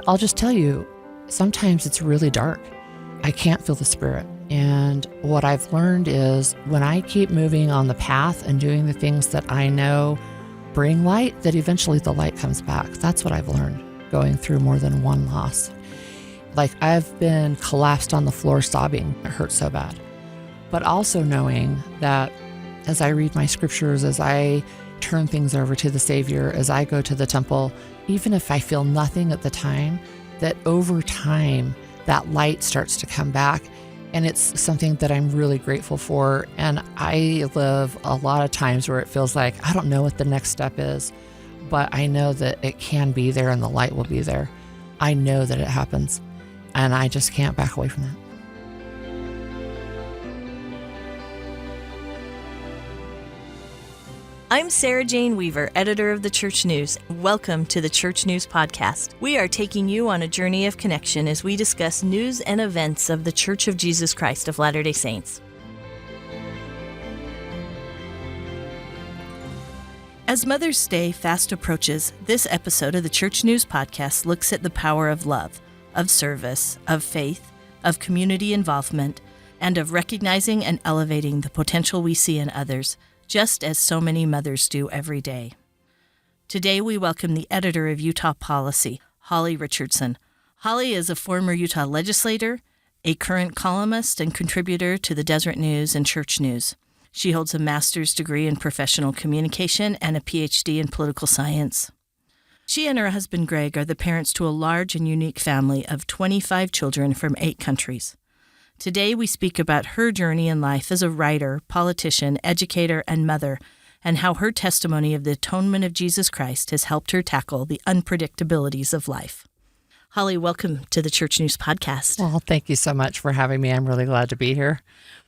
I'll just tell you, sometimes it's really dark. I can't feel the Spirit. And what I've learned is when I keep moving on the path and doing the things that I know bring light, that eventually the light comes back. That's what I've learned going through more than one loss. Like, I've been collapsed on the floor sobbing. It hurts so bad. But also knowing that as I read my scriptures, as I turn things over to the Savior, as I go to the temple, even if I feel nothing at the time, that over time, that light starts to come back. And it's something that I'm really grateful for. And I live a lot of times where it feels like I don't know what the next step is, but I know that it can be there and the light will be there. I know that it happens, and I just can't back away from that. I'm Sarah Jane Weaver, editor of the Church News. Welcome to the Church News Podcast. We are taking you on a journey of connection as we discuss news and events of the Church of Jesus Christ of Latter-day Saints. As Mother's Day fast approaches, this episode of the Church News Podcast looks at the power of love, of service, of faith, of community involvement, and of recognizing and elevating the potential we see in others, just as so many mothers do every day. Today, we welcome the editor of UtahPolicy, Holly Richardson. Holly is a former Utah Legislator, a current columnist and contributor to the Deseret News and Church News. She holds a master's degree in professional communication and a Ph.D. in political science. She and her husband, Greg, are the parents to a large and unique family of 25 children from 8 countries. Today, we speak about her journey in life as a writer, politician, educator, and mother, and how her testimony of the Atonement of Jesus Christ has helped her tackle the unpredictabilities of life. Holly, welcome to the Church News Podcast. Well, thank you so much for having me. I'm really glad to be here.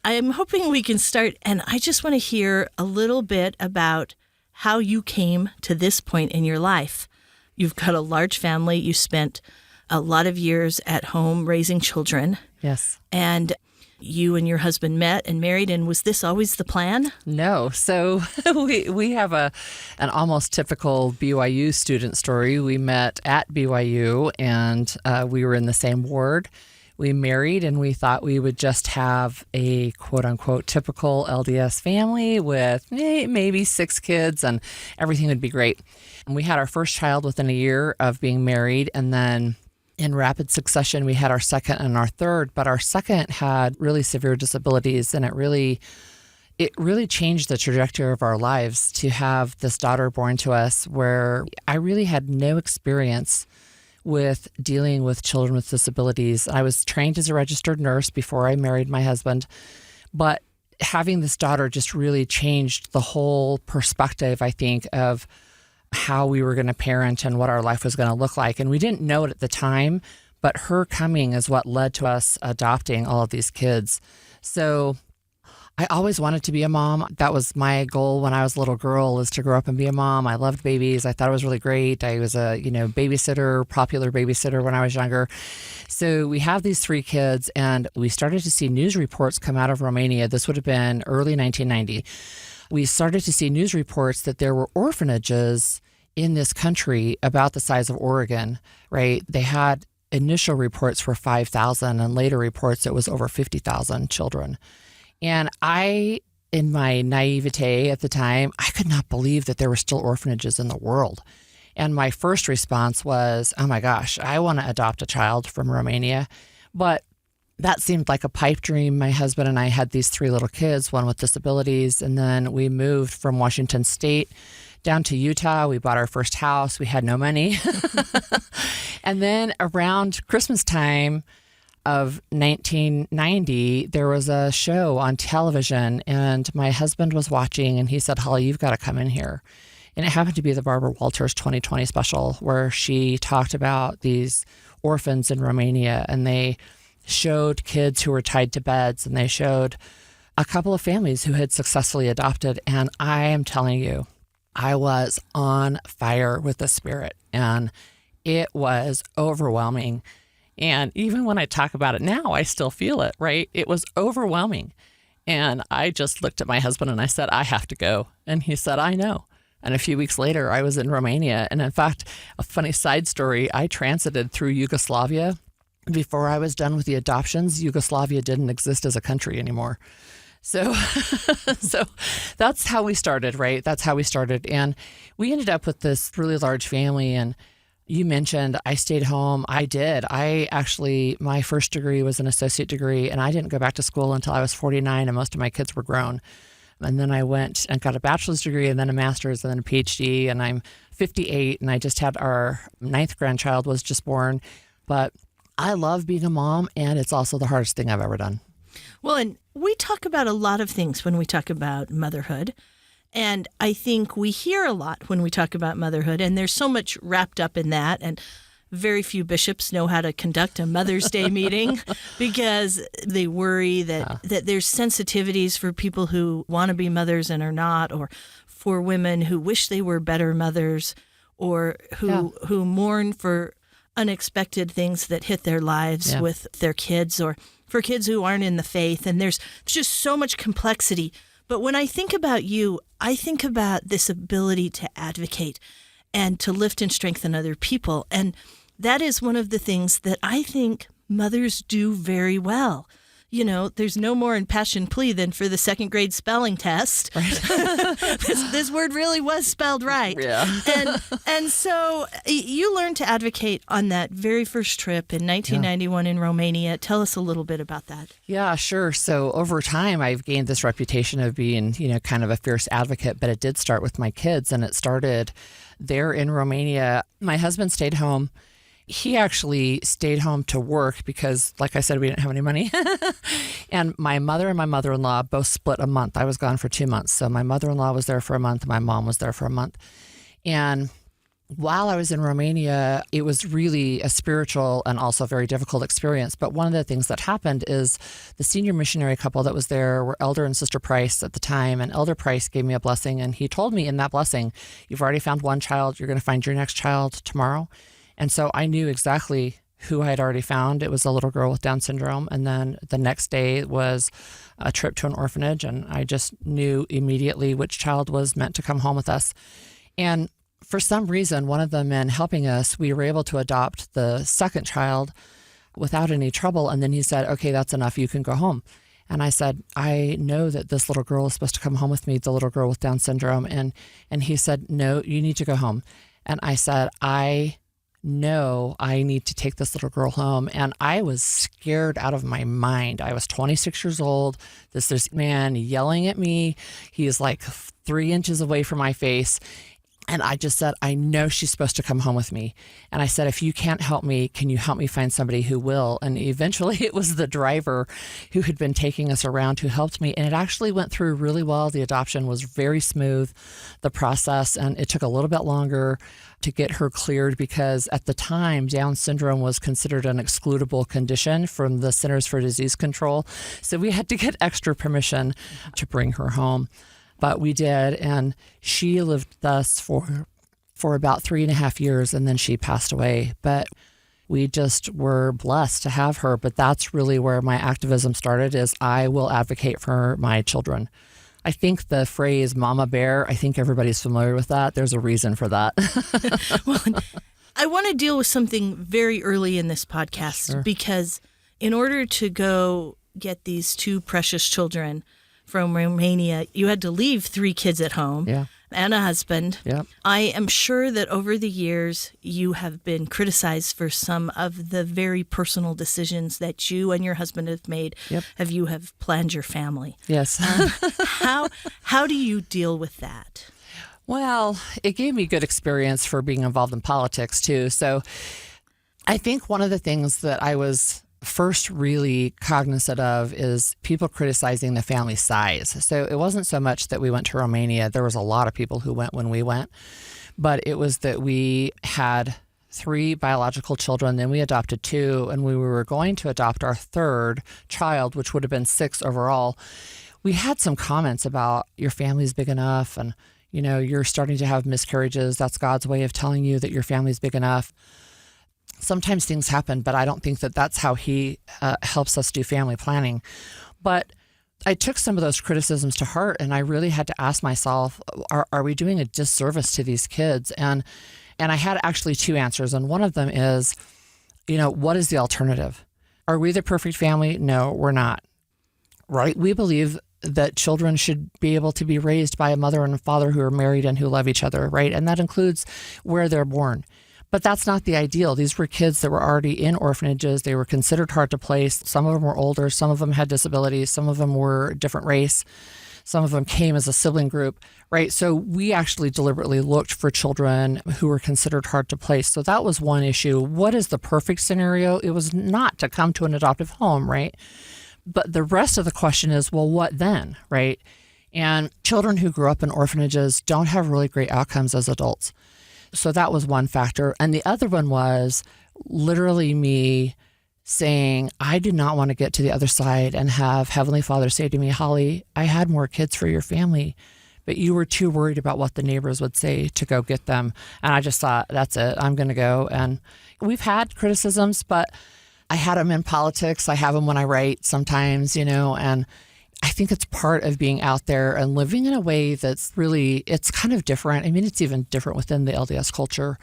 I am hoping we can start, and I just want to hear a little bit about how you came to this point in your life. You've got a large family. You spent a lot of years at home raising children. Yes. And you and your husband met and married, and was this always the plan? No. So we have an almost typical BYU student story. We met at BYU, and we were in the same ward. We married, and we thought we would just have a quote-unquote typical LDS family with maybe 6 kids, and everything would be great. And we had our first child within a year of being married, and then in rapid succession, we had our second and our third, but our second had really severe disabilities, and it really changed the trajectory of our lives to have this daughter born to us, where I really had no experience with dealing with children with disabilities. I was trained as a registered nurse before I married my husband, but having this daughter just really changed the whole perspective, I think, of how we were going to parent and what our life was going to look like. And we didn't know it at the time, but her coming is what led to us adopting all of these kids. So I always wanted to be a mom. That was my goal when I was a little girl, is to grow up and be a mom. I loved babies. I thought it was really great. I was a, babysitter, popular babysitter when I was younger. So we have these 3 kids, and we started to see news reports come out of Romania. This would have been early 1990. We started to see news reports that there were orphanages in this country about the size of Oregon, right? They had initial reports for 5,000, and later reports it was over 50,000 children. And I, in my naivete at the time, I could not believe that there were still orphanages in the world. And my first response was, oh my gosh, I want to adopt a child from Romania. But that seemed like a pipe dream. My husband and I had these 3 little kids, one with disabilities, and then we moved from Washington State down to Utah. We bought our first house. We had no money. And then around Christmas time of 1990, there was a show on television, and my husband was watching, and he said, Holly, you've got to come in here. And it happened to be the Barbara Walters 2020 special, where she talked about these orphans in Romania, and they showed kids who were tied to beds, and they showed a couple of families who had successfully adopted. And I am telling you, I was on fire with the Spirit, and it was overwhelming. And even when I talk about it now, I still feel it, right? It was overwhelming. And I just looked at my husband and I said, I have to go. And he said, I know. And a few weeks later, I was in Romania. And in fact, a funny side story, I transited through Yugoslavia. Before I was done with the adoptions, Yugoslavia didn't exist as a country anymore. So, so that's how we started, right? That's how we started. And we ended up with this really large family. And you mentioned I stayed home. I did. My first degree was an associate degree, and I didn't go back to school until I was 49, and most of my kids were grown. And then I went and got a bachelor's degree and then a master's and then a Ph.D. And I'm 58, and I just had our 9th grandchild was just born. But I love being a mom, and it's also the hardest thing I've ever done. Well, and we talk about a lot of things when we talk about motherhood. And I think we hear a lot when we talk about motherhood, and there's so much wrapped up in that. And very few bishops know how to conduct a Mother's Day meeting because they worry that there's sensitivities for people who want to be mothers and are not, or for women who wish they were better mothers, or who mourn for unexpected things that hit their lives with their kids, or for kids who aren't in the faith. And there's just so much complexity. But when I think about you, I think about this ability to advocate and to lift and strengthen other people. And that is one of the things that I think mothers do very well. You know, there's no more impassioned plea than for the 2nd grade spelling test. Right. this word really was spelled right. Yeah. And so you learned to advocate on that very first trip in 1991 in Romania. Tell us a little bit about that. Yeah, sure. So over time, I've gained this reputation of being, kind of a fierce advocate, but it did start with my kids, and it started there in Romania. My husband stayed home. He actually stayed home to work because, like I said, we didn't have any money. And my mother and my mother-in-law both split a month. I was gone for 2 months. So my mother-in-law was there for a month. My mom was there for a month. And while I was in Romania, it was really a spiritual and also very difficult experience. But one of the things that happened is the senior missionary couple that was there were Elder and Sister Price at the time. And Elder Price gave me a blessing. And he told me in that blessing, you've already found one child. You're going to find your next child tomorrow. And so I knew exactly who I had already found. It was a little girl with Down syndrome. And then the next day was a trip to an orphanage. And I just knew immediately which child was meant to come home with us. And for some reason, one of the men helping us, we were able to adopt the second child without any trouble. And then he said, okay, that's enough. You can go home. And I said, I know that this little girl is supposed to come home with me, the little girl with Down syndrome. And he said, no, you need to go home. And I said, no, I need to take this little girl home. And I was scared out of my mind. I was 26 years old. This man yelling at me. He is like 3 inches away from my face. And I just said, I know she's supposed to come home with me. And I said, if you can't help me, can you help me find somebody who will? And eventually it was the driver who had been taking us around who helped me. And it actually went through really well. The adoption was very smooth, the process, and it took a little bit longer to get her cleared because at the time, Down syndrome was considered an excludable condition from the Centers for Disease Control. So we had to get extra permission to bring her home. But we did, and she lived with us for about 3.5 years, and then she passed away. But we just were blessed to have her. But that's really where my activism started, is I will advocate for my children. I think the phrase mama bear, I think everybody's familiar with that. There's a reason for that. Well, I want to deal with something very early in this podcast, because in order to go get these 2 precious children from Romania, you had to leave 3 kids at home and a husband. Yep. I am sure that over the years, you have been criticized for some of the very personal decisions that you and your husband have made. Yep. You have planned your family. Yes. How do you deal with that? Well, it gave me good experience for being involved in politics, too. So I think one of the things that I was first really cognizant of is people criticizing the family size. So it wasn't so much that we went to Romania. There was a lot of people who went when we went, but it was that we had 3 biological children, then we adopted 2, and we were going to adopt our 3rd child, which would have been 6 overall. We had some comments about your family's big enough and, you're starting to have miscarriages. That's God's way of telling you that your family's big enough. Sometimes things happen, but I don't think that that's how he helps us do family planning. But I took some of those criticisms to heart, and I really had to ask myself, are we doing a disservice to these kids? And I had actually two answers. And one of them is, what is the alternative? Are we the perfect family? No, we're not. Right? We believe that children should be able to be raised by a mother and a father who are married and who love each other, right? And that includes where they're born. But that's not the ideal. These were kids that were already in orphanages. They were considered hard to place. Some of them were older. Some of them had disabilities. Some of them were different race. Some of them came as a sibling group, right? So we actually deliberately looked for children who were considered hard to place. So that was one issue. What is the perfect scenario? It was not to come to an adoptive home, right? But the rest of the question is, well, what then, right? And children who grew up in orphanages don't have really great outcomes as adults. So that was one factor. And the other one was literally me saying, I do not want to get to the other side and have Heavenly Father say to me, Holly, I had more kids for your family, but you were too worried about what the neighbors would say to go get them. And I just thought, that's it, I'm going to go. And we've had criticisms, but I had them in politics. I have them when I write sometimes, and I think it's part of being out there and living in a way that's really, it's kind of different. I mean, it's even different within the LDS culture.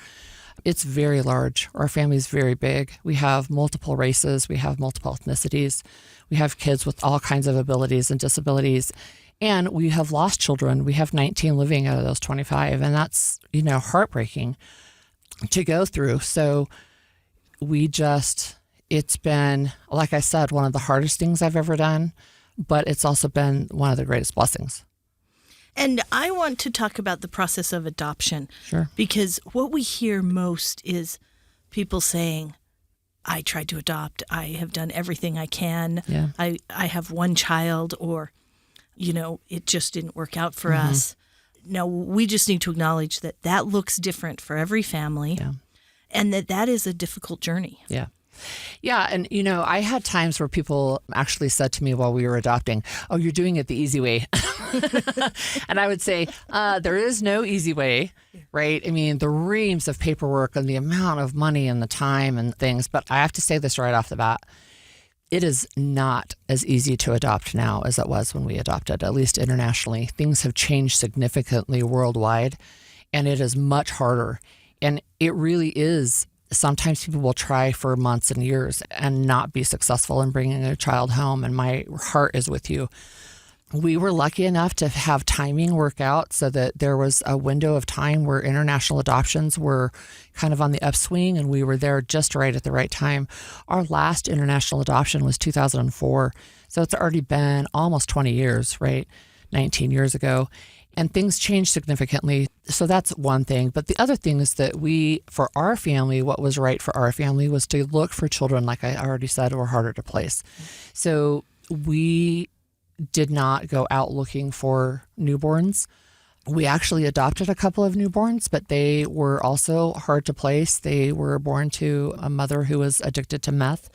It's very large. Our family is very big. We have multiple races. We have multiple ethnicities. We have kids with all kinds of abilities and disabilities. And we have lost children. We have 19 living out of those 25. And that's, heartbreaking to go through. So it's been, like I said, one of the hardest things I've ever done, but it's also been one of the greatest blessings. And I want to talk about the process of adoption. Sure. Because what we hear most is people saying, I tried to adopt. I have done everything I can. Yeah. I have one child, or, it just didn't work out for us. Now, we just need to acknowledge that looks different for every family, and that is a difficult journey. Yeah. Yeah. And, I had times where people actually said to me while we were adopting, oh, you're doing it the easy way. And I would say, there is no easy way, right? I mean, the reams of paperwork and the amount of money and the time and things. But I have to say this right off the bat. It is not as easy to adopt now as it was when we adopted, at least internationally. Things have changed significantly worldwide, and it is much harder. And it really is. Sometimes people will try for months and years and not be successful in bringing a child home, and my heart is with you. We were lucky enough to have timing work out so that there was a window of time where international adoptions were kind of on the upswing, and we were there just right at the right time. Our last international adoption was 2004, so it's already been almost 20 years, right? 19 years ago. And things changed significantly. So that's one thing. But the other thing is that for our family, what was right for our family was to look for children, like I already said, who were harder to place. So we did not go out looking for newborns. We actually adopted a couple of newborns, but they were also hard to place. They were born to a mother who was addicted to meth.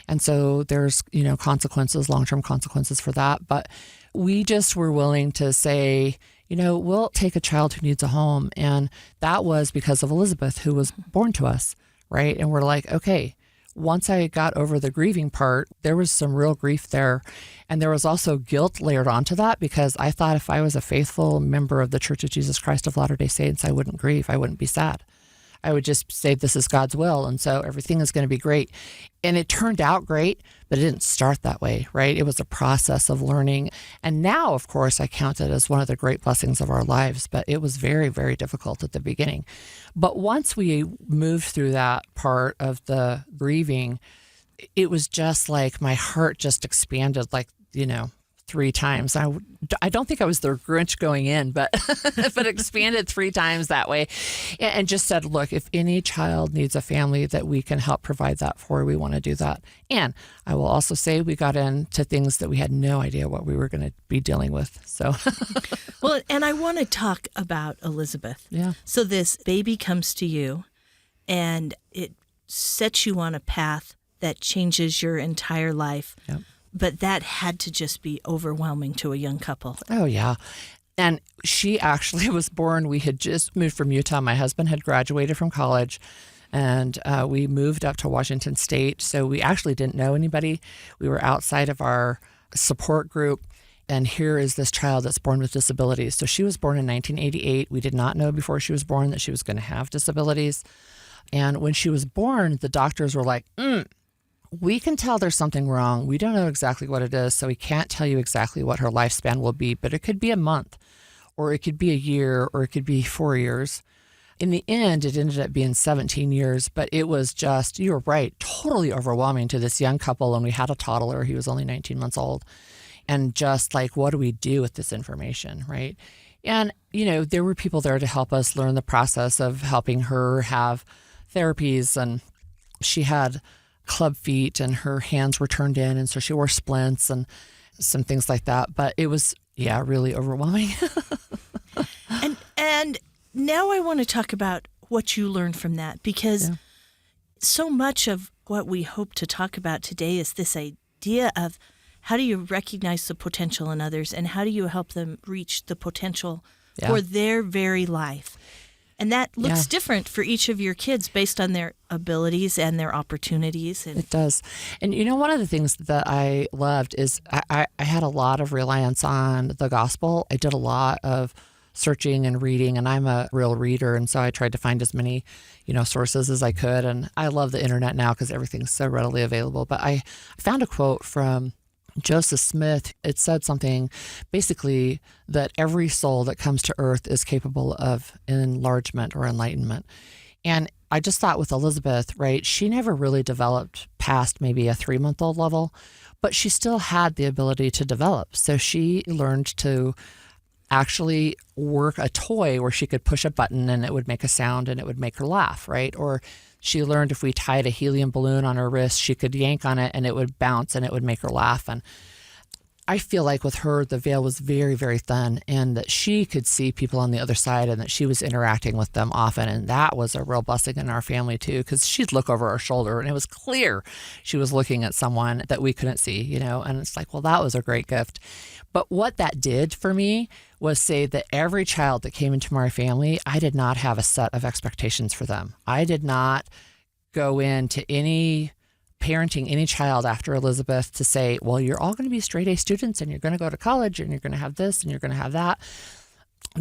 And so there's, consequences, long-term consequences for that. But we just were willing to say, we'll take a child who needs a home. And that was because of Elizabeth, who was born to us, right? And we're like, okay, once I got over the grieving part, there was some real grief there. And there was also guilt layered onto that, because I thought if I was a faithful member of the Church of Jesus Christ of Latter-day Saints, I wouldn't grieve. I wouldn't be sad. I would just say this is God's will, and so everything is going to be great. And it turned out great, but it didn't start that way, right? It was a process of learning. And now, of course, I count it as one of the great blessings of our lives, but it was very, very difficult at the beginning. But once we moved through that part of the grieving, it was just like my heart just expanded, 3 times. I don't think I was the Grinch going in, but but expanded 3 times that way, and just said, look, if any child needs a family that we can help provide that for, we want to do that. And I will also say we got into things that we had no idea what we were going to be dealing with. So, well, and I want to talk about Elizabeth. Yeah. So this baby comes to you, and it sets you on a path that changes your entire life. Yep. But that had to just be overwhelming to a young couple. Oh, yeah. And she actually was born, we had just moved from Utah. My husband had graduated from college, and we moved up to Washington State. So we actually didn't know anybody. We were outside of our support group. and here is this child that's born with disabilities. So she was born in 1988. We did not know before she was born that she was going to have disabilities. And when she was born, the doctors were like, we can tell there's something wrong. We don't know exactly what it is, so we can't tell you exactly what her lifespan will be, but it could be a month, or it could be a year, or it could be 4 years. In the end, it ended up being 17 years, but it was just, you were right, totally overwhelming to this young couple. And we had a toddler. He was only 19 months old. And just like, what do we do with this information, right? And, there were people there to help us learn the process of helping her have therapies. And she had club feet and her hands were turned in. And so she wore splints and some things like that. But it was, really overwhelming. And now I want to talk about what you learned from that, because so much of what we hope to talk about today is this idea of how do you recognize the potential in others and how do you help them reach the potential for their very life. And that looks different for each of your kids based on their abilities and their opportunities. It does. And one of the things that I loved is I had a lot of reliance on the gospel. I did a lot of searching and reading, and I'm a real reader, and so I tried to find as many sources as I could. And I love the internet now because everything's so readily available. But I found a quote from Joseph Smith. It said something basically that every soul that comes to earth is capable of enlargement or enlightenment. And I just thought with Elizabeth, right, she never really developed past maybe a 3-month-old level, but she still had the ability to develop. So she learned to actually work a toy where she could push a button and it would make a sound and it would make her laugh, right? Or she learned if we tied a helium balloon on her wrist, she could yank on it and it would bounce and it would make her laugh. And I feel like with her, the veil was very, very thin, and that she could see people on the other side and that she was interacting with them often. And that was a real blessing in our family too, because she'd look over her shoulder and it was clear she was looking at someone that we couldn't see, and it's like, well, that was a great gift. But what that did for me was say that every child that came into my family, I did not have a set of expectations for them. I did not go into parenting any child after Elizabeth to say, well, you're all going to be straight A students and you're going to go to college and you're going to have this and you're going to have that.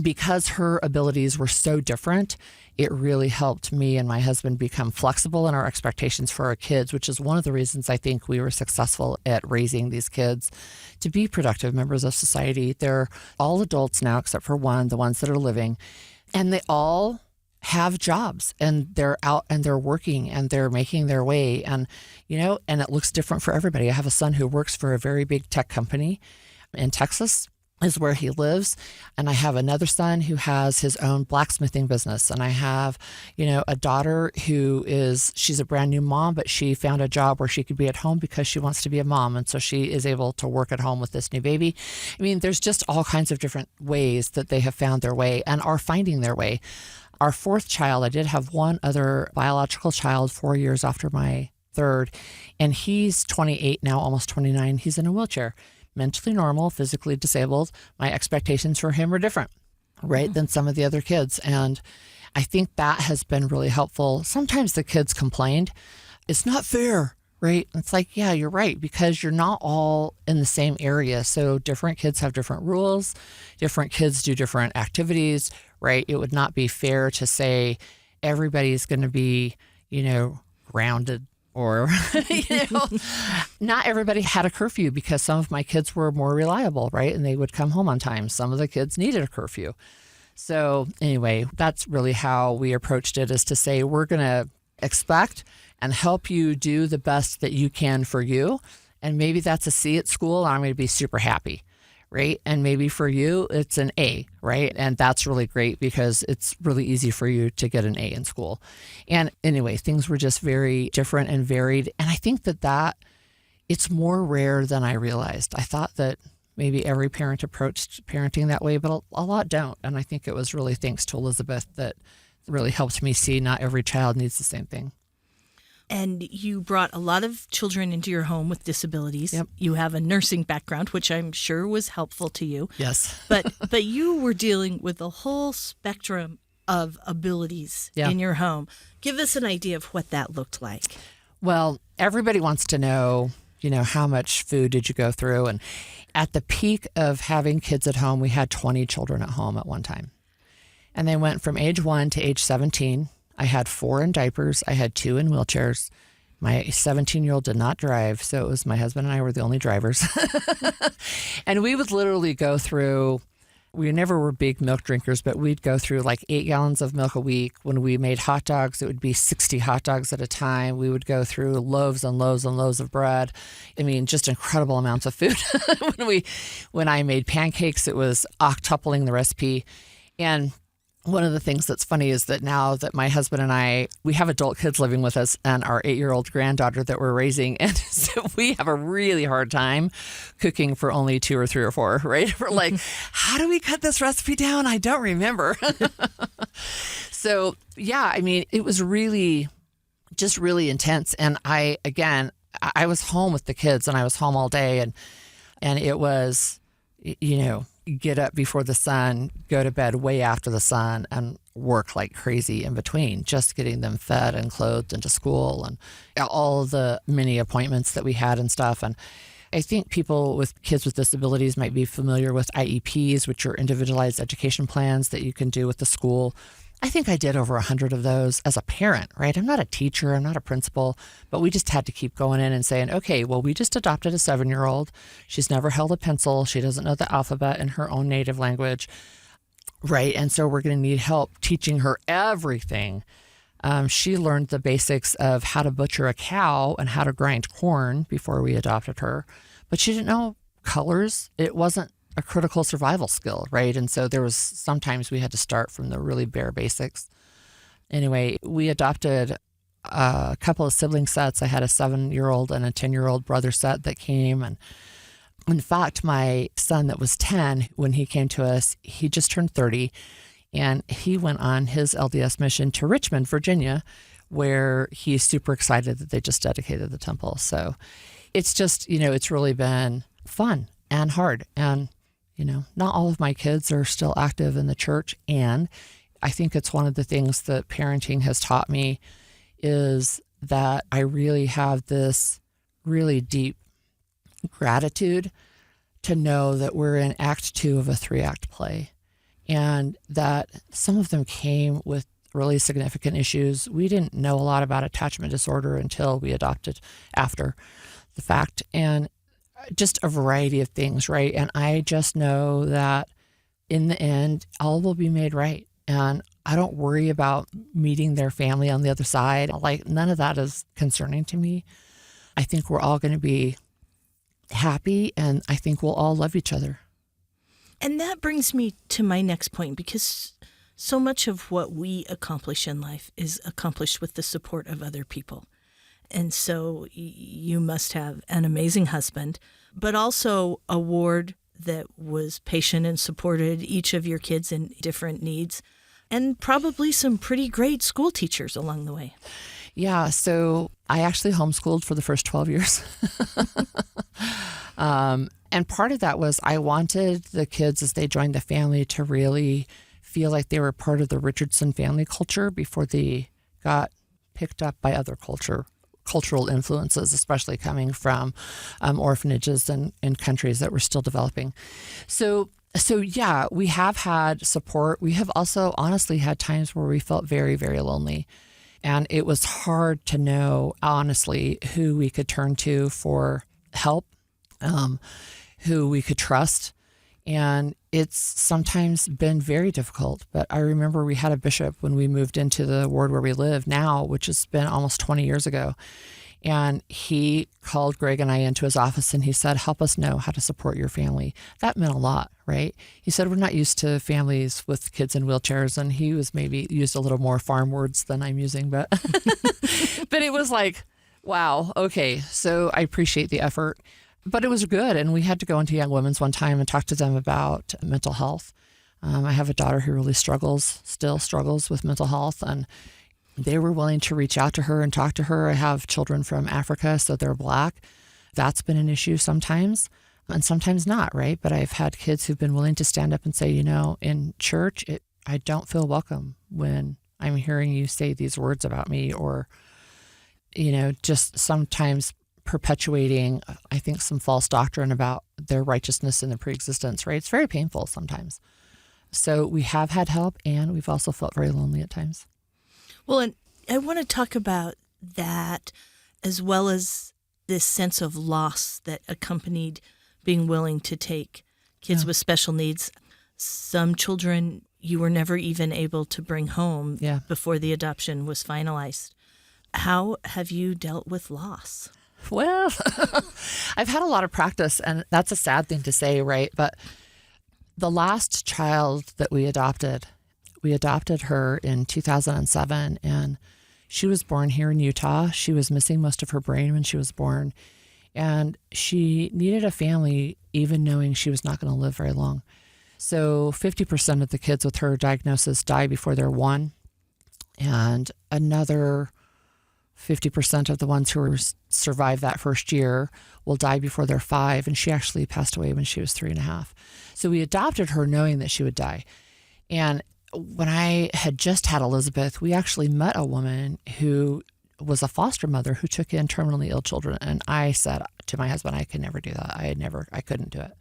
Because her abilities were so different, it really helped me and my husband become flexible in our expectations for our kids, which is one of the reasons I think we were successful at raising these kids to be productive members of society. They're all adults now, except for one, the ones that are living, and they all have jobs and they're out and they're working and they're making their way. And, and it looks different for everybody. I have a son who works for a very big tech company in Texas, is where he lives. And I have another son who has his own blacksmithing business. And I have, a daughter she's a brand new mom, but she found a job where she could be at home because she wants to be a mom. And so she is able to work at home with this new baby. I mean, there's just all kinds of different ways that they have found their way and are finding their way. Our fourth child, I did have one other biological child 4 years after my third, and he's 28 now, almost 29. He's in a wheelchair. Mentally normal, physically disabled. My expectations for him are different, right, than some of the other kids. And I think that has been really helpful. Sometimes the kids complained, it's not fair, right? It's like, yeah, you're right, because you're not all in the same area. So different kids have different rules. Different kids do different activities, right? It would not be fair to say everybody's going to be, grounded. Or, not everybody had a curfew because some of my kids were more reliable, right? And they would come home on time. Some of the kids needed a curfew. So anyway, that's really how we approached it, is to say, we're going to expect and help you do the best that you can for you. And maybe that's a C at school, and I'm going to be super happy. Right? And maybe for you, it's an A, right? And that's really great because it's really easy for you to get an A in school. And anyway, things were just very different and varied. And I think that it's more rare than I realized. I thought that maybe every parent approached parenting that way, but a lot don't. And I think it was really thanks to Elizabeth that really helped me see not every child needs the same thing. And you brought a lot of children into your home with disabilities. Yep. You have a nursing background, which I'm sure was helpful to you. Yes. But you were dealing with a whole spectrum of abilities in your home. Give us an idea of what that looked like. Well, everybody wants to know, how much food did you go through? And at the peak of having kids at home, we had 20 children at home at one time. And they went from age 1 to age 17. I had 4 in diapers. I had 2 in wheelchairs. My 17-year-old did not drive, so it was my husband and I were the only drivers. And we would literally go through, we never were big milk drinkers, but we'd go through like 8 gallons of milk a week. When we made hot dogs, it would be 60 hot dogs at a time. We would go through loaves and loaves and loaves of bread. I mean, just incredible amounts of food. When I made pancakes, it was octupling the recipe. And one of the things that's funny is that now that my husband and I, we have adult kids living with us and our 8-year-old granddaughter that we're raising. And so we have a really hard time cooking for only 2 or 3 or 4, right? We're like, how do we cut this recipe down? I don't remember. So yeah, I mean, it was really, just really intense. And I was home with the kids and I was home all day and it was, get up before the sun, go to bed way after the sun, and work like crazy in between, just getting them fed and clothed into school and all the many appointments that we had and stuff. And I think people with kids with disabilities might be familiar with IEPs, which are individualized education plans that you can do with the school. I think I did over 100 of those as a parent, right? I'm not a teacher, I'm not a principal, but we just had to keep going in and saying, okay, well, we just adopted a 7-year-old. She's never held a pencil. She doesn't know the alphabet in her own native language, right? And so we're going to need help teaching her everything. She learned the basics of how to butcher a cow and how to grind corn before we adopted her, but she didn't know colors. It wasn't a critical survival skill, right? And so there was sometimes we had to start from the really bare basics. Anyway, we adopted a couple of sibling sets. I had a 7-year-old and a 10-year-old brother set that came. And in fact, my son that was 10, when he came to us, he just turned 30 and he went on his LDS mission to Richmond, Virginia, where he's super excited that they just dedicated the temple. So it's just, it's really been fun and hard. And not all of my kids are still active in the church. And I think it's one of the things that parenting has taught me is that I really have this really deep gratitude to know that we're in Act 2 of a 3-act play and that some of them came with really significant issues. We didn't know a lot about attachment disorder until we adopted after the fact. And just a variety of things, right? And I just know that in the end, all will be made right. And I don't worry about meeting their family on the other side. Like, none of that is concerning to me. I think we're all going to be happy, and I think we'll all love each other. And that brings me to my next point, because so much of what we accomplish in life is accomplished with the support of other people. And so you must have an amazing husband, but also a ward that was patient and supported each of your kids in different needs, and probably some pretty great school teachers along the way. Yeah, so I actually homeschooled for the first 12 years. And part of that was I wanted the kids, as they joined the family, to really feel like they were part of the Richardson family culture before they got picked up by other cultural influences, especially coming from orphanages and in countries that were still developing. So yeah, we have had support. We have also honestly had times where we felt very, very lonely. And it was hard to know, honestly, who we could turn to for help, who we could trust. And it's sometimes been very difficult. But I remember we had a bishop when we moved into the ward where we live now, which has been almost 20 years ago. And he called Greg and I into his office and he said, help us know how to support your family. That meant a lot, right? He said, we're not used to families with kids in wheelchairs. And he was maybe used a little more farm words than I'm using, but, but it was like, wow, okay. So I appreciate the effort, but it was good. And we had to go into Young Women's one time and talk to them about mental health. I have a daughter who really still struggles with mental health, and they were willing to reach out to her and talk to her. I have children from Africa, so they're Black. That's been an issue sometimes, and sometimes not, right? But I've had kids who've been willing to stand up and say, in church, I don't feel welcome when I'm hearing you say these words about me, or, just sometimes perpetuating, I think, some false doctrine about their righteousness and their preexistence, right? It's very painful sometimes. So we have had help, and we've also felt very lonely at times. Well, and I want to talk about that as well as this sense of loss that accompanied being willing to take kids with special needs. Some children you were never even able to bring home before the adoption was finalized. How have you dealt with loss? Well, I've had a lot of practice, and that's a sad thing to say, right? But the last child that we adopted her in 2007, and she was born here in Utah. She was missing most of her brain when she was born, and she needed a family even knowing she was not going to live very long. So 50% of the kids with her diagnosis die before they're 1, and another 50% of the ones who survive that first year will die before they're 5, and she actually passed away when she was 3.5. So we adopted her knowing that she would die. And when I had just had Elizabeth, we actually met a woman who was a foster mother who took in terminally ill children. And I said to my husband, I could never do that. I couldn't do it.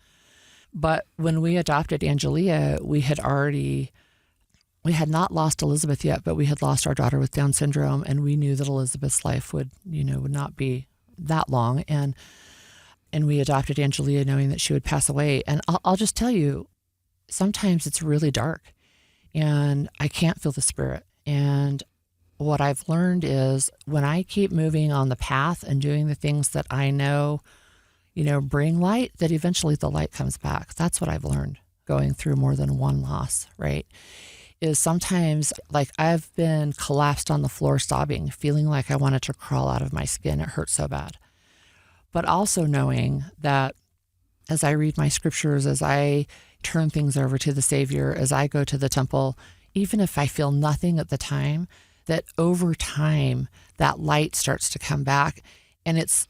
But when we adopted Angelia, we had not lost Elizabeth yet, but we had lost our daughter with Down syndrome, and we knew that Elizabeth's life would not be that long. And we adopted Angelia knowing that she would pass away. And I'll just tell you, sometimes it's really dark and I can't feel the spirit. And what I've learned is when I keep moving on the path and doing the things that I know, bring light, that eventually the light comes back. That's what I've learned going through more than one loss, right? Is sometimes, like, I've been collapsed on the floor sobbing, feeling like I wanted to crawl out of my skin. It hurt so bad. But also knowing that as I read my scriptures, as I turn things over to the Savior, as I go to the temple, even if I feel nothing at the time, that over time, that light starts to come back. And it's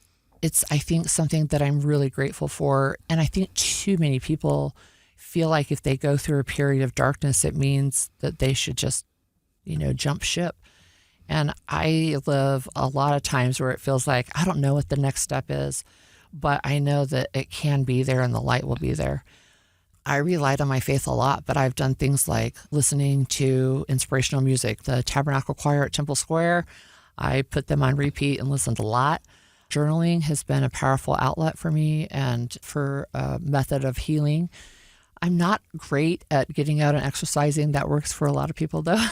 I think, something that I'm really grateful for. And I think too many people feel like if they go through a period of darkness, it means that they should just, jump ship. And I live a lot of times where it feels like I don't know what the next step is, but I know that it can be there and the light will be there. I relied on my faith a lot, but I've done things like listening to inspirational music. The Tabernacle Choir at Temple Square, I put them on repeat and listened a lot. Journaling has been a powerful outlet for me and for a method of healing. I'm not great at getting out and exercising. That works for a lot of people, though.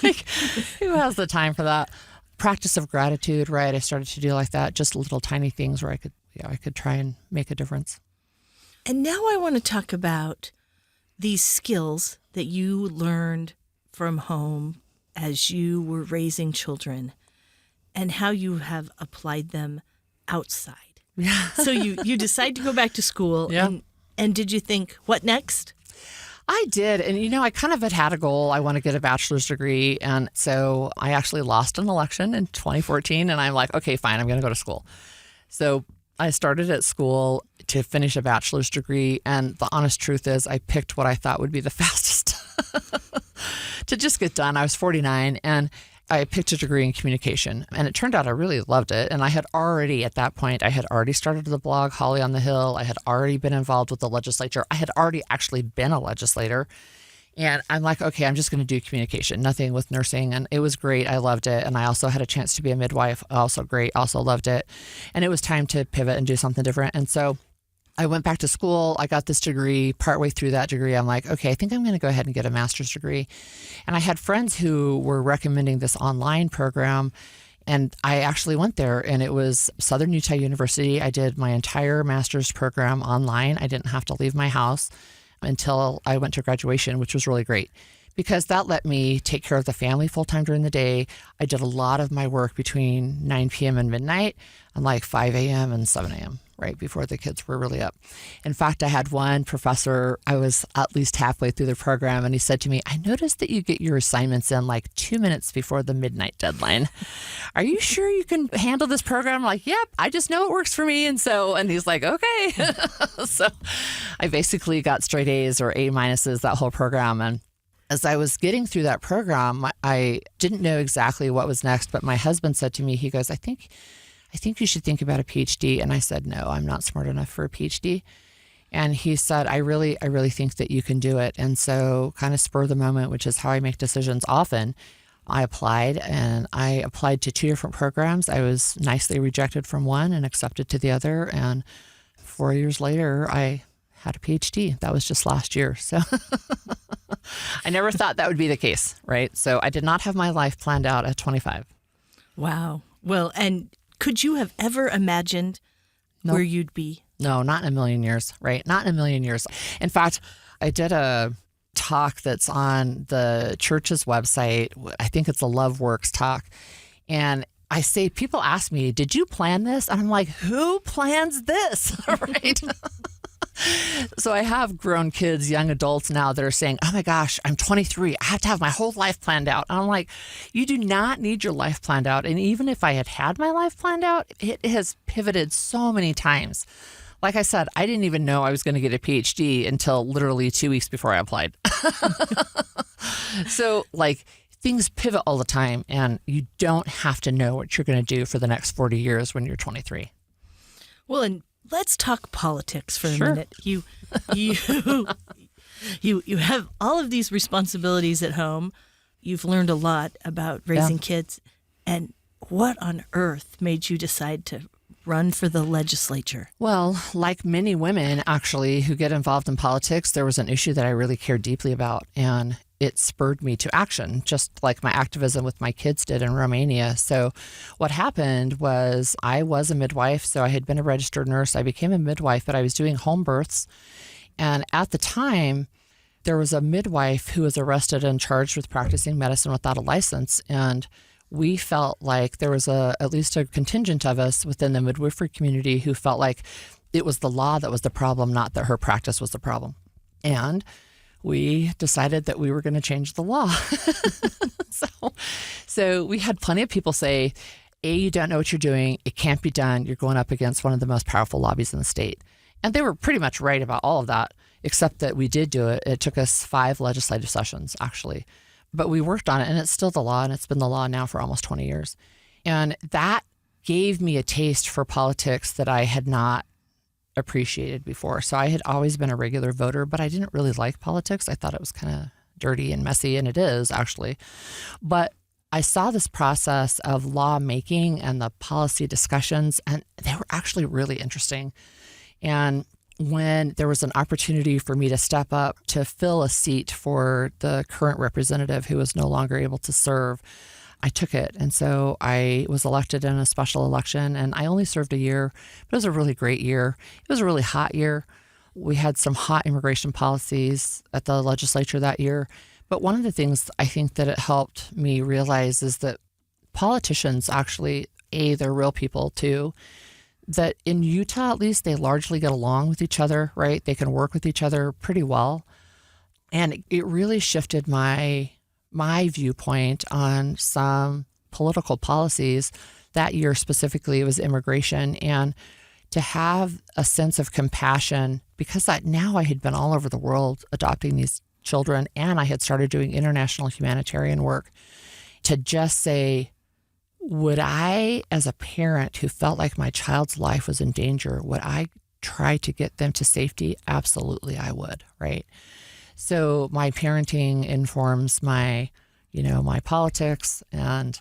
Like, who has the time for that? Practice of gratitude, right? I started to do like that, just little tiny things where I could try and make a difference. And now I want to talk about these skills that you learned from home as you were raising children and how you have applied them outside. Yeah. So you decide to go back to school. Yeah. And did you think, what next? I did. And, I kind of had a goal. I want to get a bachelor's degree. And so I actually lost an election in 2014. And I'm like, okay, fine, I'm going to go to school. So I started at school to finish a bachelor's degree. And the honest truth is I picked what I thought would be the fastest to just get done. I was 49 and I picked a degree in communication, and it turned out I really loved it. And I had already started the blog, Holly on the Hill. I had already been involved with the legislature. I had already actually been a legislator. And I'm like, okay, I'm just going to do communication, nothing with nursing. And it was great. I loved it. And I also had a chance to be a midwife. Also great. Also loved it. And it was time to pivot and do something different. And so I went back to school. I got this degree. Partway through that degree, I'm like, okay, I think I'm going to go ahead and get a master's degree. And I had friends who were recommending this online program. And I actually went there, and it was Southern Utah University. I did my entire master's program online. I didn't have to leave my house until I went to graduation, which was really great because that let me take care of the family full time during the day. I did a lot of my work between 9 p.m. and midnight and like 5 a.m. and 7 a.m. right before the kids were really up. In fact, I had one professor, I was at least halfway through the program, and he said to me, I noticed that you get your assignments in like 2 minutes before the midnight deadline. Are you sure you can handle this program? I'm like, yep, I just know it works for me. And he's like, okay. So I basically got straight A's or A minuses that whole program. And as I was getting through that program, I didn't know exactly what was next, but my husband said to me, he goes, I think I think you should think about a Ph.D. And I said, no, I'm not smart enough for a Ph.D. And he said, I really think that you can do it. And so kind of spur of the moment, which is how I make decisions often, I applied to 2 different programs. I was nicely rejected from one and accepted to the other. And 4 years later, I had a Ph.D. That was just last year. So I never thought that would be the case, right? So I did not have my life planned out at 25. Wow. Well, and could you have ever imagined where you'd be? No, not in a million years, right? Not in a million years. In fact, I did a talk that's on the church's website. I think it's a Love Works talk. And I say, people ask me, did you plan this? And I'm like, who plans this? Right? So I have grown kids, young adults now that are saying, oh my gosh, I'm 23. I have to have my whole life planned out. And I'm like, you do not need your life planned out. And even if I had my life planned out, it has pivoted so many times. Like I said, I didn't even know I was going to get a PhD until literally 2 weeks before I applied. So like things pivot all the time, and you don't have to know what you're going to do for the next 40 years when you're 23. Well, and let's talk politics for a Sure. minute. You have all of these responsibilities at home. You've learned a lot about raising kids. And what on earth made you decide to run for the legislature? Well, like many women actually who get involved in politics, there was an issue that I really cared deeply about, and it spurred me to action, just like my activism with my kids did in Romania. So what happened was I was a midwife, so I had been a registered nurse. I became a midwife, but I was doing home births. And at the time, there was a midwife who was arrested and charged with practicing medicine without a license. And we felt like there was at least a contingent of us within the midwifery community who felt like it was the law that was the problem, not that her practice was the problem. And we decided that we were going to change the law. So we had plenty of people say, A, you don't know what you're doing. It can't be done. You're going up against one of the most powerful lobbies in the state. And they were pretty much right about all of that, except that we did do it. It took us 5 legislative sessions, actually. But we worked on it, and it's still the law, and it's been the law now for almost 20 years. And that gave me a taste for politics that I had not appreciated before. So I had always been a regular voter, but I didn't really like politics. I thought it was kind of dirty and messy, and it is actually. But I saw this process of lawmaking and the policy discussions, and they were actually really interesting. And when there was an opportunity for me to step up to fill a seat for the current representative who was no longer able to serve, I took it. And so I was elected in a special election, and I only served a year, but it was a really great year. It was a really hot year. We had some hot immigration policies at the legislature that year. But one of the things I think that it helped me realize is that politicians actually, A, they're real people too, that in Utah, at least, they largely get along with each other, right? They can work with each other pretty well. And it really shifted my viewpoint on some political policies. That year specifically, it was immigration. And to have a sense of compassion, because now I had been all over the world adopting these children, and I had started doing international humanitarian work, to just say, would I, as a parent who felt like my child's life was in danger, would I try to get them to safety? Absolutely, I would, right? So my parenting informs my politics, and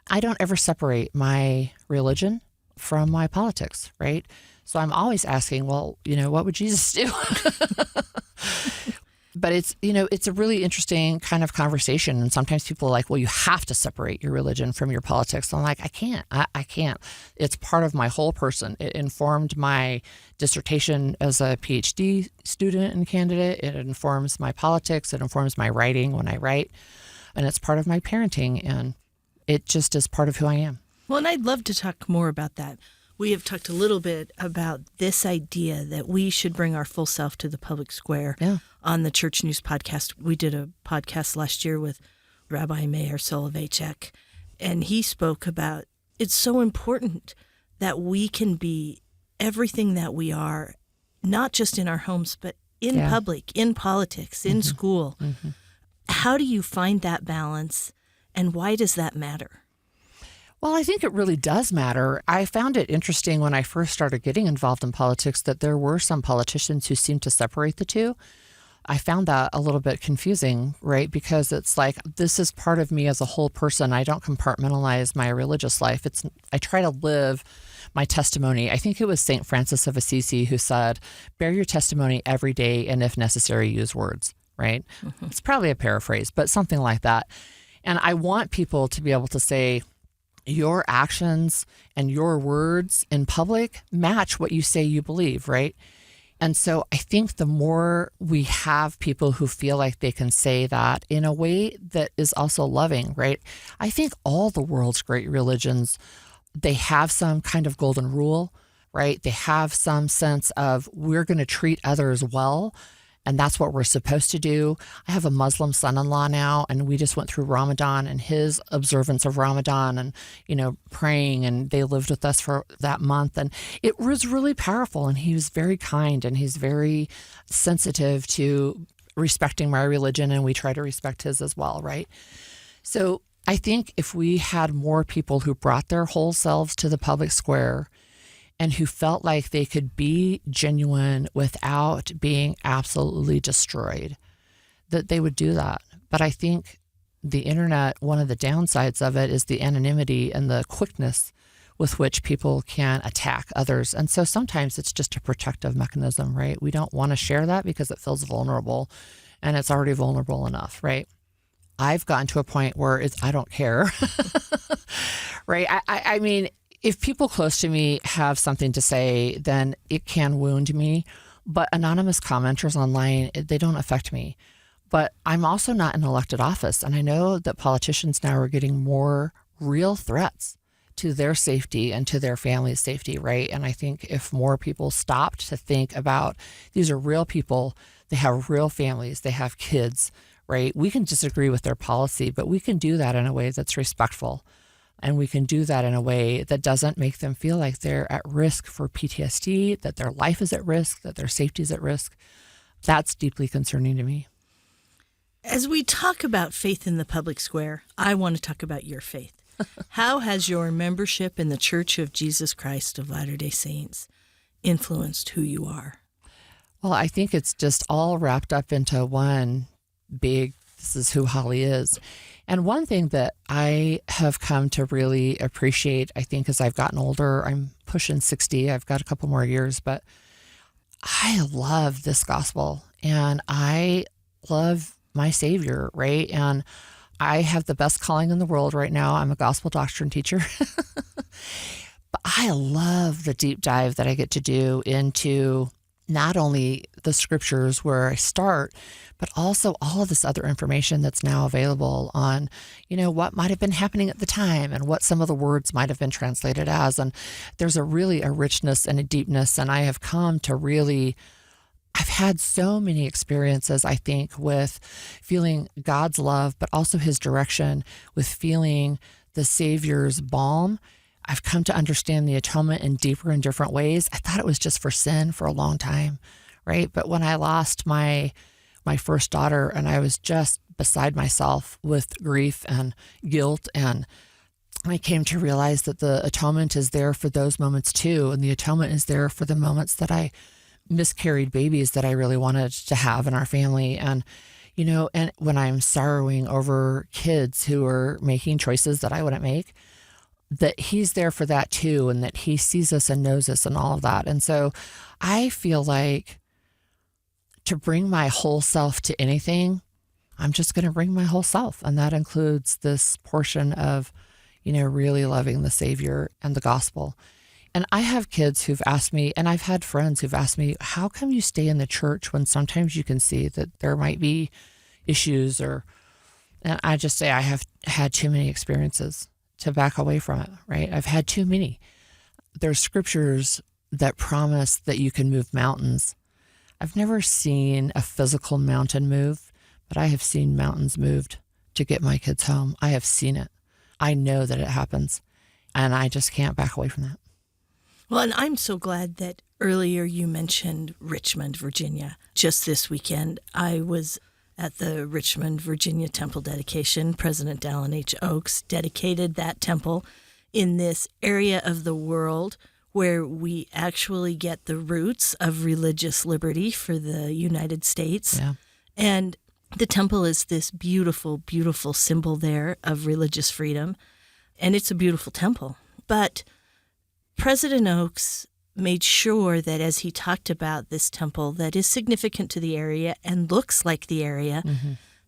I don't ever separate my religion from my politics, right? So I'm always asking, well, what would Jesus do? But it's a really interesting kind of conversation. And sometimes people are like, well, you have to separate your religion from your politics. I'm like, I can't. I can't. It's part of my whole person. It informed my dissertation as a PhD student and candidate. It informs my politics. It informs my writing when I write. And it's part of my parenting. And it just is part of who I am. Well, and I'd love to talk more about that. We have talked a little bit about this idea that we should bring our full self to the public square. Yeah. On the Church News podcast. We did a podcast last year with Rabbi Meir Soloveichik, and he spoke about it's so important that we can be everything that we are, not just in our homes, but in public, in politics, in school. How do you find that balance, and why does that matter? Well, I think it really does matter. I found it interesting when I first started getting involved in politics that there were some politicians who seemed to separate the two. I found that a little bit confusing, right? Because it's like, this is part of me as a whole person. I don't compartmentalize my religious life. I try to live my testimony. I think it was St. Francis of Assisi who said, bear your testimony every day, and if necessary, use words, right? Mm-hmm. It's probably a paraphrase, but something like that. And I want people to be able to say, your actions and your words in public match what you say you believe, right? And so I think the more we have people who feel like they can say that in a way that is also loving, right? I think all the world's great religions, they have some kind of golden rule, right? They have some sense of we're going to treat others well, and that's what we're supposed to do. I have a Muslim son-in-law now, and we just went through Ramadan and his observance of Ramadan and, praying, and they lived with us for that month. And it was really powerful, and he was very kind, and he's very sensitive to respecting my religion, and we try to respect his as well, right? So I think if we had more people who brought their whole selves to the public square and who felt like they could be genuine without being absolutely destroyed, that they would do that. But I think the internet, one of the downsides of it is the anonymity and the quickness with which people can attack others. And so sometimes it's just a protective mechanism, right? We don't want to share that because it feels vulnerable, and it's already vulnerable enough, right? I've gotten to a point where I don't care, right? I mean, if people close to me have something to say, then it can wound me. But anonymous commenters online, they don't affect me. But I'm also not in elected office. And I know that politicians now are getting more real threats to their safety and to their family's safety, right? And I think if more people stopped to think about, these are real people, they have real families, they have kids, right? We can disagree with their policy, but we can do that in a way that's respectful. And we can do that in a way that doesn't make them feel like they're at risk for PTSD, that their life is at risk, that their safety is at risk. That's deeply concerning to me. As we talk about faith in the public square, I want to talk about your faith. How has your membership in the Church of Jesus Christ of Latter-day Saints influenced who you are? Well, I think it's just all wrapped up into one big, this is who Holly is. And one thing that I have come to really appreciate, I think, as I've gotten older, I'm pushing 60, I've got a couple more years, but I love this gospel and I love my Savior, right? And I have the best calling in the world right now. I'm a gospel doctrine teacher. But I love the deep dive that I get to do into not only the scriptures where I start, but also all of this other information that's now available on, what might have been happening at the time and what some of the words might have been translated as. And there's a richness and a deepness. And I have come to I've had so many experiences, I think, with feeling God's love, but also his direction, with feeling the Savior's balm. I've come to understand the atonement in deeper and different ways. I thought it was just for sin for a long time, right? But when I lost my first daughter and I was just beside myself with grief and guilt, and I came to realize that the atonement is there for those moments too. And the atonement is there for the moments that I miscarried babies that I really wanted to have in our family. And, and when I'm sorrowing over kids who are making choices that I wouldn't make, that he's there for that too, and that he sees us and knows us and all of that. And so I feel like to bring my whole self to anything, I'm just going to bring my whole self. And that includes this portion of, really loving the Savior and the gospel. And I have kids who've asked me, and I've had friends who've asked me, how come you stay in the church when sometimes you can see that there might be issues? And I just say I have had too many experiences to back away from it, right? I've had too many. There's scriptures that promise that you can move mountains. I've never seen a physical mountain move, but I have seen mountains moved to get my kids home. I have seen it. I know that it happens, and I just can't back away from that. Well, and I'm so glad that earlier you mentioned Richmond, Virginia. Just this weekend, I was at the Richmond, Virginia Temple dedication. President Dallin H. Oaks dedicated that temple in this area of the world where we actually get the roots of religious liberty for the United States. Yeah. And the temple is this beautiful, beautiful symbol there of religious freedom. And it's a beautiful temple. But President Oaks made sure that as he talked about this temple that is significant to the area and looks like the area,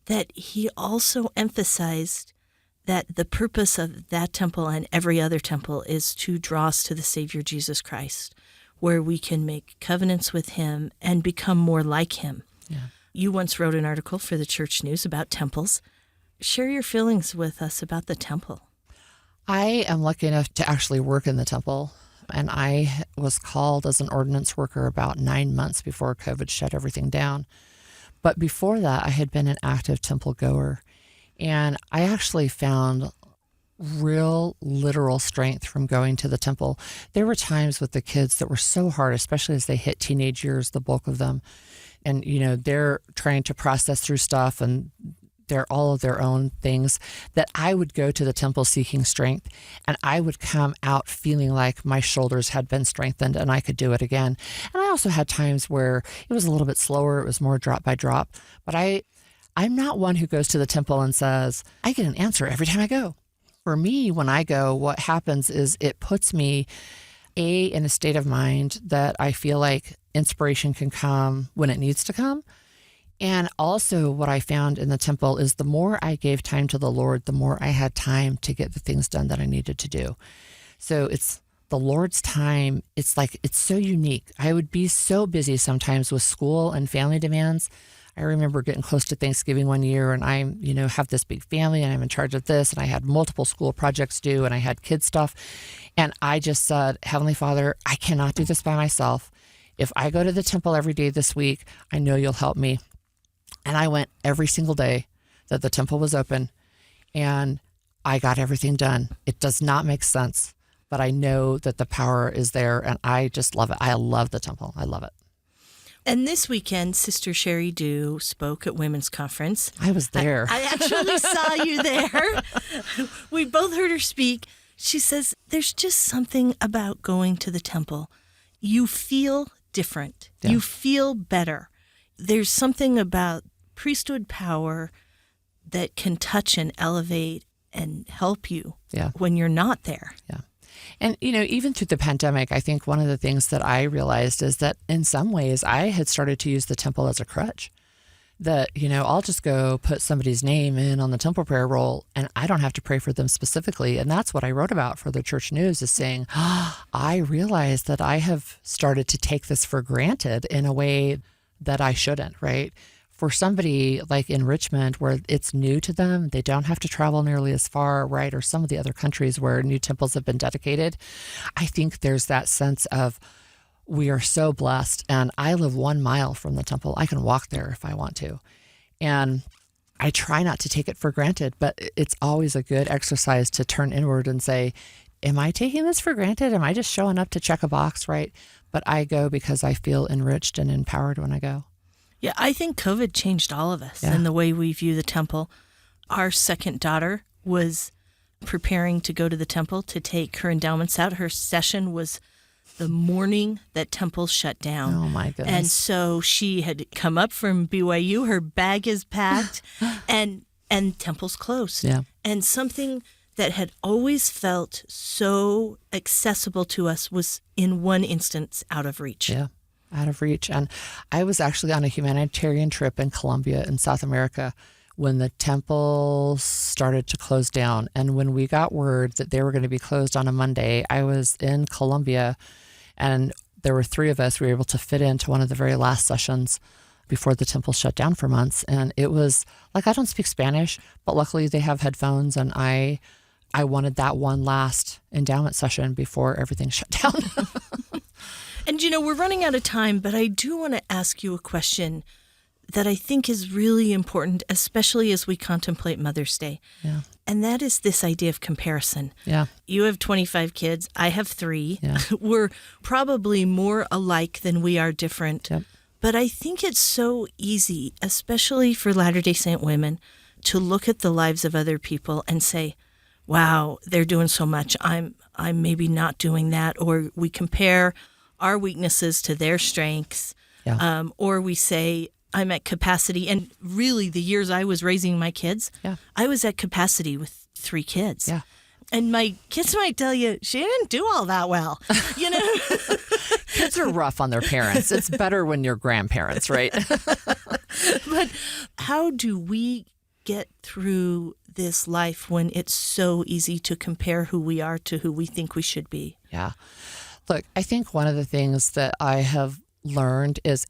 that he also emphasized that the purpose of that temple and every other temple is to draw us to the Savior Jesus Christ, where we can make covenants with him and become more like him. Yeah. You once wrote an article for the Church News about temples. Share your feelings with us about the temple. I am lucky enough to actually work in the temple, and I was called as an ordinance worker about 9 months before COVID shut everything down. But before that, I had been an active temple goer, and I actually found real literal strength from going to the temple. There were times with the kids that were so hard, especially as they hit teenage years, the bulk of them. And, they're trying to process through stuff and they're all of their own things, that I would go to the temple seeking strength, and I would come out feeling like my shoulders had been strengthened and I could do it again. And I also had times where it was a little bit slower. It was more drop by drop. But I'm not one who goes to the temple and says, I get an answer every time I go. For me, when I go, what happens is it puts me, in a state of mind that I feel like inspiration can come when it needs to come. And also what I found in the temple is the more I gave time to the Lord, the more I had time to get the things done that I needed to do. So it's the Lord's time. It's so unique. I would be so busy sometimes with school and family demands. I remember getting close to Thanksgiving one year, and I, have this big family and I'm in charge of this, and I had multiple school projects due and I had kids stuff. And I just said, Heavenly Father, I cannot do this by myself. If I go to the temple every day this week, I know you'll help me. And I went every single day that the temple was open, and I got everything done. It does not make sense, but I know that the power is there, and I just love it. I love the temple. I love it. And this weekend, Sister Sherry Dew spoke at Women's Conference. I was there. I actually saw you there. We both heard her speak. She says, there's just something about going to the temple. You feel different. Yeah. You feel better. There's something about priesthood power that can touch and elevate and help you when you're not there. Yeah. And, even through the pandemic, I think one of the things that I realized is that in some ways I had started to use the temple as a crutch. That, I'll just go put somebody's name in on the temple prayer roll and I don't have to pray for them specifically. And that's what I wrote about for the Church News, is saying, I realized that I have started to take this for granted in a way that I shouldn't, right? For somebody like in Richmond, where it's new to them, they don't have to travel nearly as far, right? Or some of the other countries where new temples have been dedicated. I think there's that sense of, we are so blessed. And I live 1 mile from the temple. I can walk there if I want to. And I try not to take it for granted, but it's always a good exercise to turn inward and say, am I taking this for granted? Am I just showing up to check a box, right? But I go because I feel enriched and empowered when I go. Yeah, I think COVID changed all of us in the way we view the temple. Our second daughter was preparing to go to the temple to take her endowments out. Her session was the morning that temple shut down. Oh, my goodness. And so she had come up from BYU. Her bag is packed and temple's closed. Yeah. And something that had always felt so accessible to us was in one instance out of reach. Yeah. Out of reach. And I was actually on a humanitarian trip in Colombia in South America when the temple started to close down. And when we got word that they were going to be closed on a Monday, I was in Colombia, and there were 3 of us. We were able to fit into one of the very last sessions before the temple shut down for months. And it was like, I don't speak Spanish, but luckily they have headphones, and I wanted that one last endowment session before everything shut down. And, we're running out of time, but I do want to ask you a question that I think is really important, especially as we contemplate Mother's Day. Yeah. And that is this idea of comparison. Yeah. You have 25 kids. I have 3. Yeah. We're probably more alike than we are different. Yep. But I think it's so easy, especially for Latter-day Saint women, to look at the lives of other people and say, wow, they're doing so much. I'm maybe not doing that. Or we compare our weaknesses to their strengths. Yeah. Or we say, I'm at capacity. And really, the years I was raising my kids, I was at capacity with 3 kids. Yeah. And my kids might tell you, she didn't do all that well, you know? Kids are rough on their parents. It's better when you're grandparents, right? But how do we get through this life when it's so easy to compare who we are to who we think we should be? Yeah. Look, I think one of the things that I have learned is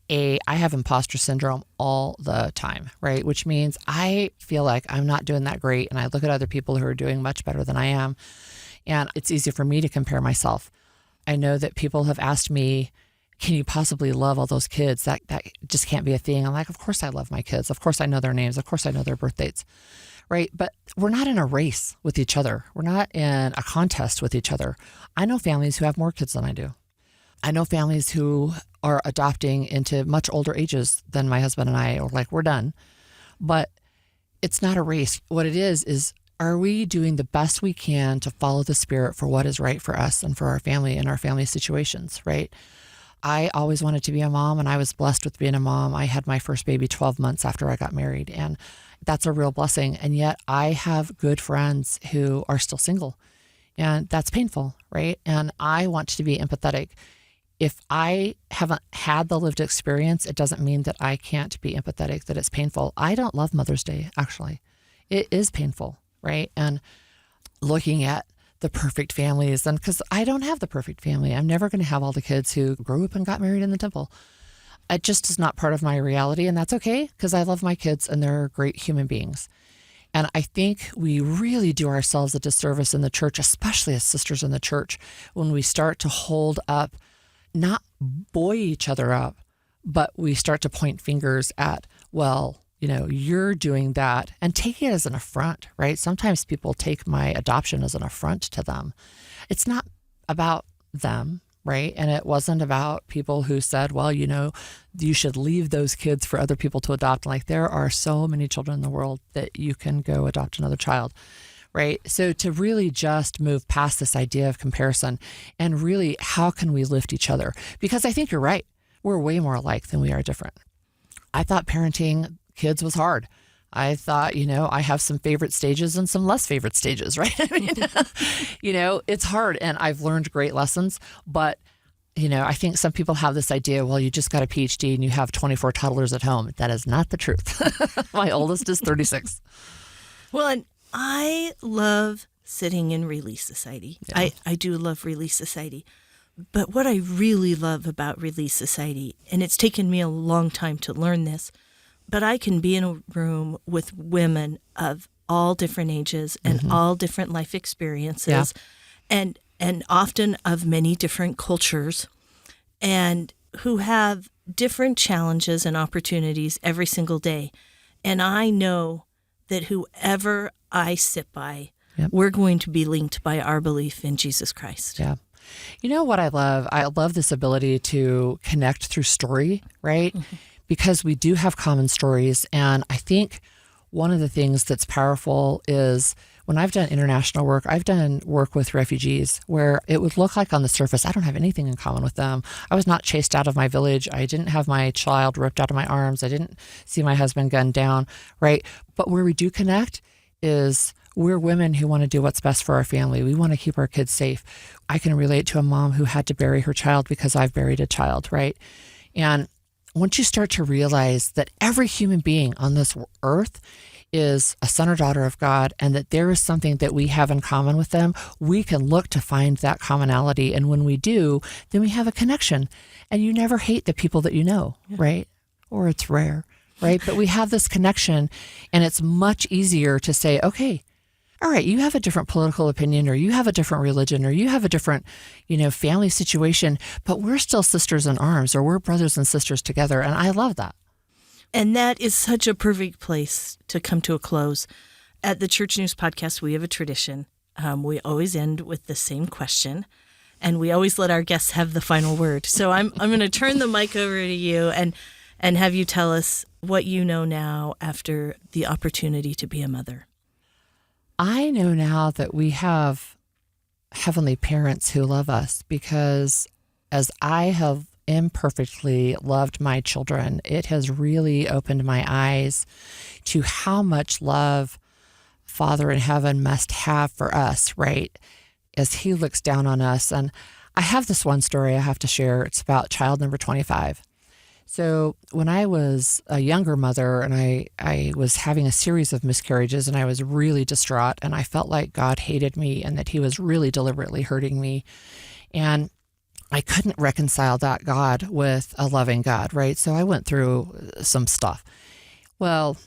I have imposter syndrome all the time, right? Which means I feel like I'm not doing that great. And I look at other people who are doing much better than I am. And it's easy for me to compare myself. I know that people have asked me, can you possibly love all those kids? That just can't be a thing. I'm like, of course I love my kids. Of course I know their names. Of course I know their birth dates, right? But we're not in a race with each other. We're not in a contest with each other. I know families who have more kids than I do. I know families who are adopting into much older ages than my husband and I, or like, we're done. But it's not a race. What it is are we doing the best we can to follow the Spirit for what is right for us and for our family and our family situations, right? I always wanted to be a mom, and I was blessed with being a mom. I had my first baby 12 months after I got married, and that's a real blessing. And yet I have good friends who are still single, and that's painful, right? And I want to be empathetic. If I haven't had the lived experience, it doesn't mean that I can't be empathetic, that it's painful. I don't love Mother's Day, actually. It is painful, right? And looking at the perfect families, and because I don't have the perfect family. I'm never going to have all the kids who grew up and got married in the temple. It just is not part of my reality, and that's okay, because I love my kids and they're great human beings. And I think we really do ourselves a disservice in the church, especially as sisters in the church, when we start to hold up, not buoy each other up, but we start to point fingers at, well, you know, you're doing that, and take it as an affront, right? Sometimes people take my adoption as an affront to them. It's not about them, right? And it wasn't about people who said, well, you know, you should leave those kids for other people to adopt. Like, there are so many children in the world that you can go adopt another child, right? So to really just move past this idea of comparison and really, how can we lift each other? Because I think you're right. We're way more alike than we are different. I thought parenting kids was hard. I thought, you know, I have some favorite stages and some less favorite stages, right? I mean, you know, it's hard, and I've learned great lessons, but, you know, I think some people have this idea, well, you just got a Ph.D. and you have 24 toddlers at home. That is not the truth. My oldest is 36. Well, and I love sitting in Relief Society. Yeah. I do love Relief Society. But what I really love about Relief Society, and it's taken me a long time to learn this, but I can be in a room with women of all different ages and all different life experiences, and often of many different cultures, and who have different challenges and opportunities every single day. And I know that whoever I sit by, we're going to be linked by our belief in Jesus Christ. Yeah. You know what I love? I love this ability to connect through story, right? Mm-hmm. Because we do have common stories. And I think one of the things that's powerful is when I've done international work, I've done work with refugees where it would look like on the surface, I don't have anything in common with them. I was not chased out of my village. I didn't have my child ripped out of my arms. I didn't see my husband gunned down, right? But where we do connect is we're women who want to do what's best for our family. We want to keep our kids safe. I can relate to a mom who had to bury her child because I've buried a child, right? And once you start to realize that every human being on this earth is a son or daughter of God, and that there is something that we have in common with them, we can look to find that commonality. And when we do, then we have a connection. And you never hate the people that you know, right? Or it's rare, right? But we have this connection, and it's much easier to say, okay, all right, you have a different political opinion, or you have a different religion, or you have a different, you know, family situation, but we're still sisters in arms, or we're brothers and sisters together. And I love that. And that is such a perfect place to come to a close. At the Church News Podcast, we have a tradition. We always end with the same question, and we always let our guests have the final word. So I'm going to turn the mic over to you and have you tell us what you know now after the opportunity to be a mother. I know now that we have heavenly parents who love us, because as I have imperfectly loved my children, it has really opened my eyes to how much love Father in heaven must have for us, right? As he looks down on us. And I have this one story I have to share. It's about child number 25. So when I was a younger mother and I was having a series of miscarriages and I was really distraught and I felt like God hated me and that he was really deliberately hurting me. And I couldn't reconcile that God with a loving God, right? So I went through some stuff. Well,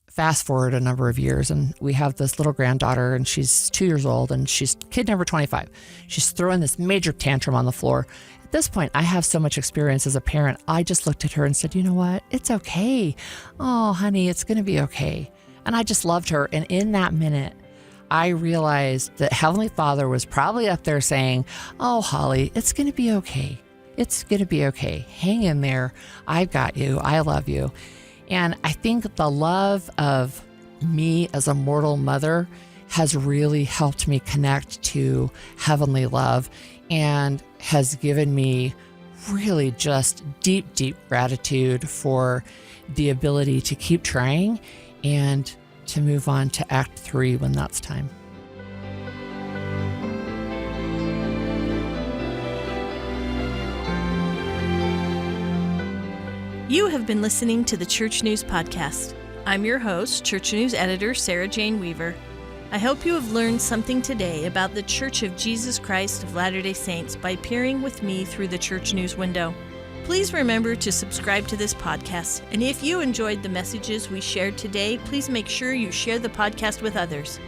fast forward a number of years and we have this little granddaughter and she's 2 years old and she's kid number 25. She's throwing this major tantrum on the floor. At this point, I have so much experience as a parent. I just looked at her and said, you know what? It's okay. Oh, honey, it's going to be okay. And I just loved her. And in that minute, I realized that Heavenly Father was probably up there saying, oh, Holly, it's going to be okay. It's going to be okay. Hang in there. I've got you. I love you. And I think the love of me as a mortal mother has really helped me connect to heavenly love and has given me really just deep, deep gratitude for the ability to keep trying and to move on to Act 3 when that's time. You have been listening to the Church News Podcast. I'm your host, Church News Editor Sarah Jane Weaver. I hope you have learned something today about the Church of Jesus Christ of Latter-day Saints by peering with me through the Church News window. Please remember to subscribe to this podcast, and if you enjoyed the messages we shared today, please make sure you share the podcast with others.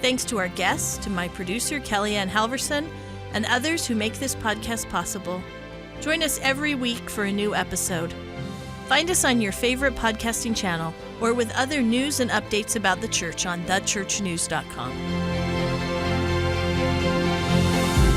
Thanks to our guests, to my producer, Kellyanne Halverson, and others who make this podcast possible. Join us every week for a new episode. Find us on your favorite podcasting channel or with other news and updates about the church on thechurchnews.com.